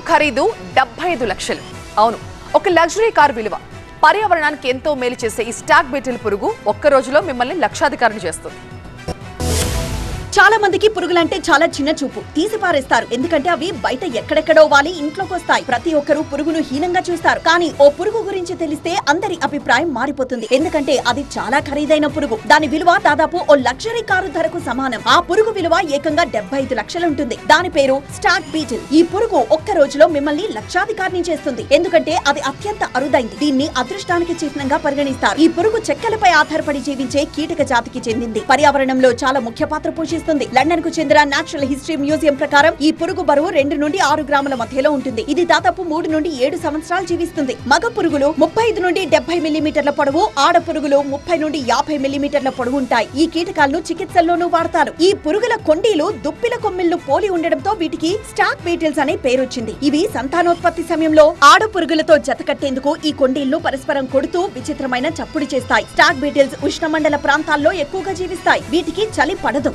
ఖరీదు 75 లక్షలు. అవును, ఒక లగ్జరీ కార్ విలువ. పర్యావరణానికి ఎంతో మేలు చేసే ఈ స్టాగ్ బీటిల్ పురుగు ఒక్క రోజులో మిమ్మల్ని లక్షాధికారిని చేస్తుంది. చాలా మందికి పురుగులంటే చాలా చిన్న చూపు, తీసి పారేస్తారు. ఎందుకంటే అవి బయట ఎక్కడెక్కడో వాలి ఇంట్లోకి వస్తాయి. ప్రతి ఒక్కరూ పురుగును హీనంగా చూస్తారు. కానీ ఓ పురుగు గురించి తెలిస్తే అందరి అభిప్రాయం మారిపోతుంది. ఎందుకంటే అది చాలా ఖరీదైన పురుగు. దాని విలువ దాదాపు ఓ లగ్జరీ కారు ధరకు సమానం. ఆ పురుగు విలువ ఏకంగా 75 లక్షలు ఉంటుంది. దాని పేరు స్టాగ్ బీటిల్. ఈ పురుగు ఒక్క రోజులో మిమ్మల్ని లక్షాధికారిని చేస్తుంది. ఎందుకంటే అది అత్యంత అరుదైంది. దీన్ని అదృష్టానికి చిహ్నంగా పరిగణిస్తారు. ఈ పురుగు చెక్కలపై ఆధారపడి జీవించే కీటక జాతికి చెందింది. పర్యావరణంలో చాలా ముఖ్య పాత్ర పోషిస్తుంది. లండన్ కు చెందిన నేచురల్ హిస్టరీ మ్యూజియం ప్రకారం ఈ పురుగు బరువు 2 నుండి 6 గ్రాముల మధ్యలో ఉంటుంది. ఇది దాదాపు 3 నుండి 7 సంవత్సరాలు జీవిస్తుంది. మగ పురుగులు 35 నుండి 70 మిల్లీమీటర్ల పొడవు, ఆడ పురుగులు 30 నుండి 50 మిల్లీమీటర్ల పొడవు ఉంటాయి. ఈ కీటకాలను చికిత్సల్లోనూ వాడతారు. ఈ పురుగుల కొండీలు దుప్పిల కొమ్మిళ్లు పోలి ఉండడంతో వీటికి స్టాగ్ బీటిల్స్ అనే పేరొచ్చింది. ఇవి సంతానోత్పత్తి సమయంలో ఆడ పురుగులతో జతకట్టేందుకు ఈ కొండీలను పరస్పరం కొడుతూ విచిత్రమైన చప్పుడు చేస్తాయి. స్టాగ్ బీటిల్స్ ఉష్ణమండల ప్రాంతాల్లో ఎక్కువగా జీవిస్తాయి. వీటికి చలి పడదు.